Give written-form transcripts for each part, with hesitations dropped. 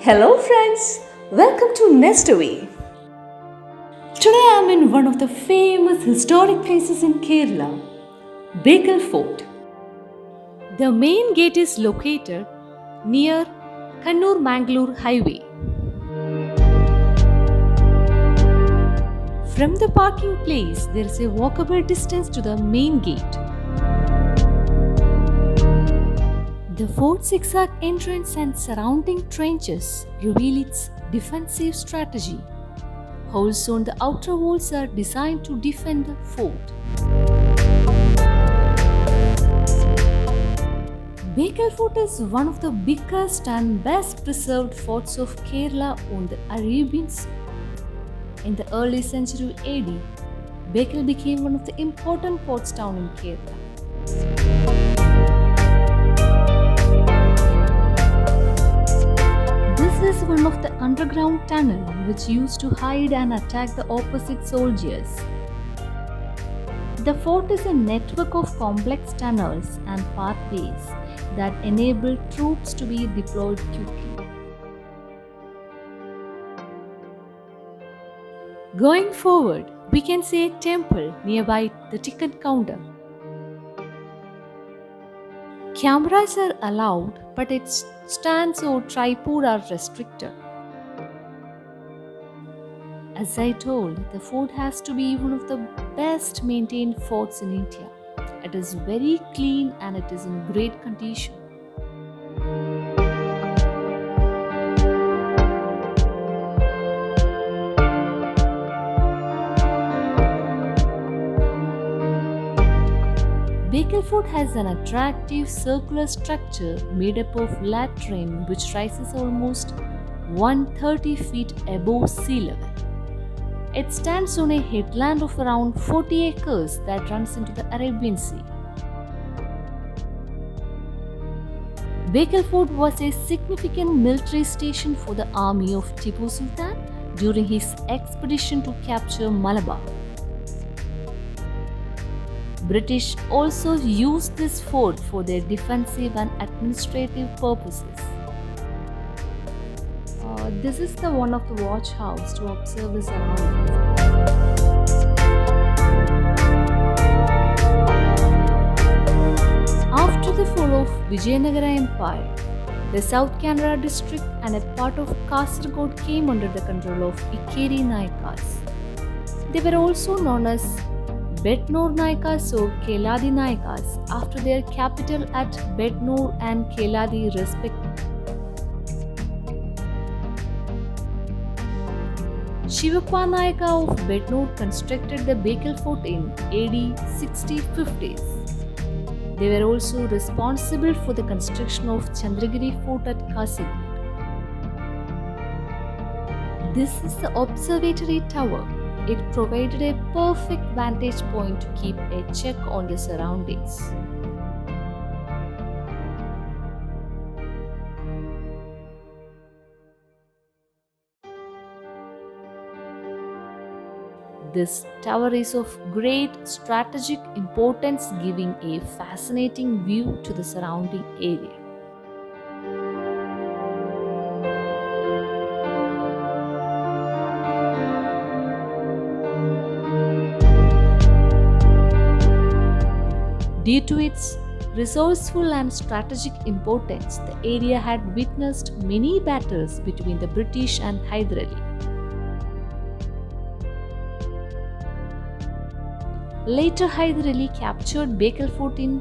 Hello friends, welcome to Nest Away. Today I am in one of the famous historic places in Kerala, Bekal Fort. The main gate is located near Kannur Mangalore highway. From the parking place, there is a walkable distance to the main gate. The fort's zigzag entrance and surrounding trenches reveal its defensive strategy. Holes on the outer walls are designed to defend the fort. Bekal Fort is one of the biggest and best preserved forts of Kerala on the Arabian Sea. In the early century AD, Bekal became one of the important port towns in Kerala. This is one of the underground tunnels which used to hide and attack the opposite soldiers. The fort is a network of complex tunnels and pathways that enable troops to be deployed quickly. Going forward, we can see a temple nearby the ticket counter. Cameras are allowed, but its stands or tripod are restricted. As I told, the fort has to be one of the best maintained forts in India. It is very clean and it is in great condition. Bekal Fort has an attractive circular structure made up of latrine which rises almost 130 feet above sea level. It stands on a headland of around 40 acres that runs into the Arabian Sea. Bekal Fort was a significant military station for the army of Tipu Sultan during his expedition to capture Malabar. British also used this fort for their defensive and administrative purposes. This is the one of the watch house to observe the surroundings. After the fall of Vijayanagara Empire, the South Canara district and a part of Kasagod came under the control of Ikkeri Naikas. They were also known as Bednor Naikas or Keladi Naikas after their capital at Bednor and Keladi respectively. Shivappa Naika of Bednor constructed the Bekal Fort in AD 6050s. They were also responsible for the construction of Chandragiri Fort at Kasagod. This is the observatory tower. It provided a perfect vantage point to keep a check on the surroundings. This tower is of great strategic importance, giving a fascinating view to the surrounding area. Due to its resourceful and strategic importance, the area had witnessed many battles between the British and Hyder Ali. Later, Hyder Ali captured Bekal Fort in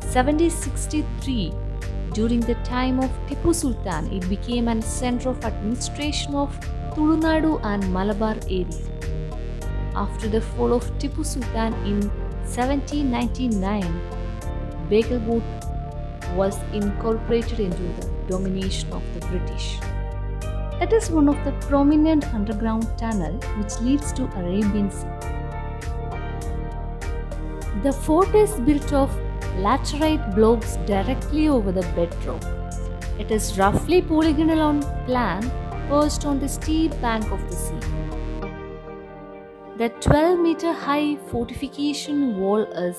1763. During the time of Tipu Sultan, it became a center of administration of Tulunadu and Malabar area. After the fall of Tipu Sultan in 1799, Bekal Fort was incorporated into the domination of the British. It is one of the prominent underground tunnels which leads to Arabian Sea. The fort is built of laterite blocks directly over the bedrock. It is roughly polygonal on plan, perched on the steep bank of the sea. The 12-meter high fortification wall is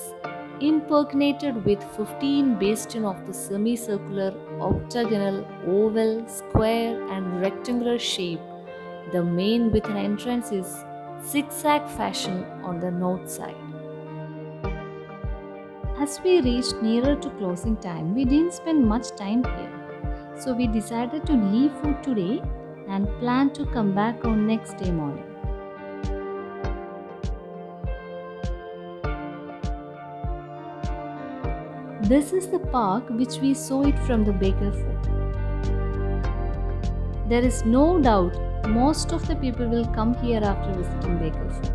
impregnated with 15 bastions of the semicircular, octagonal, oval, square, and rectangular shape. The main with an entrance is zigzag fashion on the north side. As we reached nearer to closing time, we didn't spend much time here. So we decided to leave for today and plan to come back on next day morning. This is the park which we saw it from the Bekal Fort. There is no doubt most of the people will come here after visiting Bekal Fort.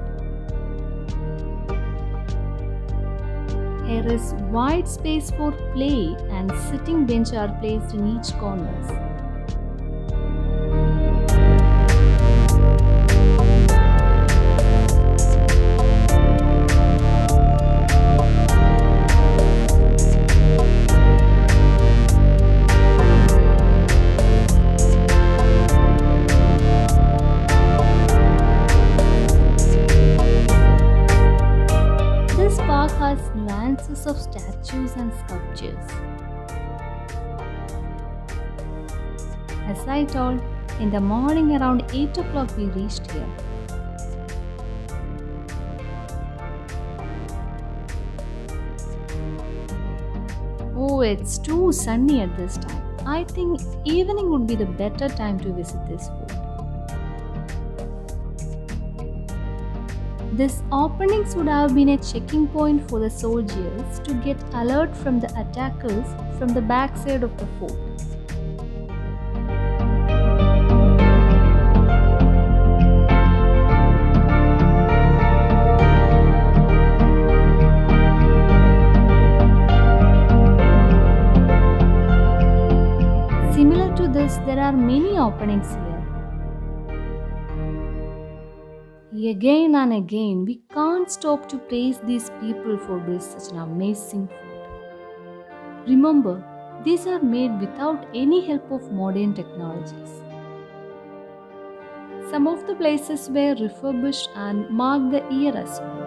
Here is wide space for play and sitting bench are placed in each corners. This park has nuances of statues and sculptures. As I told, in the morning around 8 o'clock we reached here. Oh, it's too sunny at this time. I think evening would be the better time to visit this fort. This openings would have been a checking point for the soldiers to get alert from the attackers from the backside of the fort. Similar to this, there are many openings here. Again and again, we can't stop to praise these people for this such an amazing food. Remember, these are made without any help of modern technologies. Some of the places were refurbished and marked the year as well.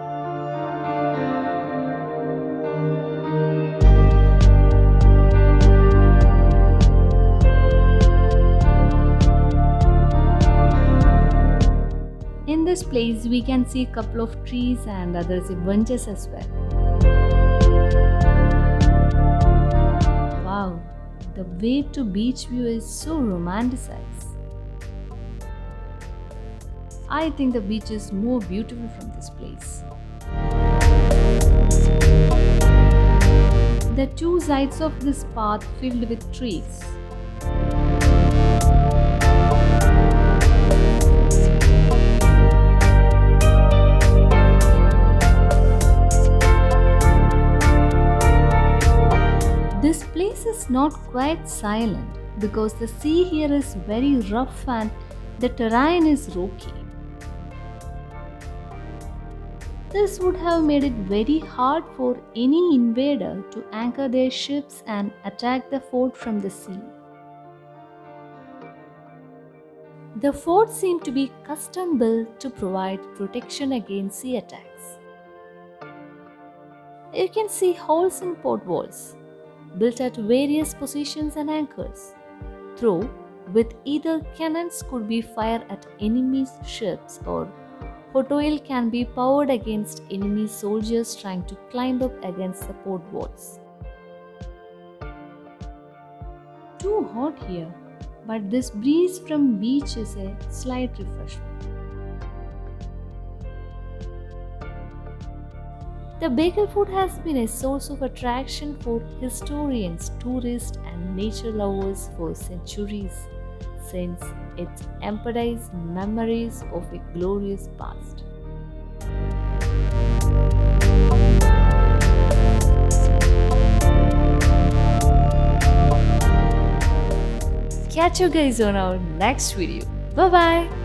In this place, we can see a couple of trees and others benches as well. Wow, the way to beach view is so romanticized. I think the beach is more beautiful from this place. The two sides of this path filled with trees. This place is not quite silent because the sea here is very rough and the terrain is rocky. This would have made it very hard for any invader to anchor their ships and attack the fort from the sea. The fort seemed to be custom built to provide protection against sea attacks. You can see holes in port walls, built at various positions and anchors. Through with either cannons could be fired at enemy's ships or hot oil can be poured against enemy soldiers trying to climb up against the port walls. Too hot here, but this breeze from beach is a slight refreshment. The Bekal Fort has been a source of attraction for historians, tourists, and nature lovers for centuries, since it embodies memories of a glorious past. Catch you guys on our next video. Bye bye.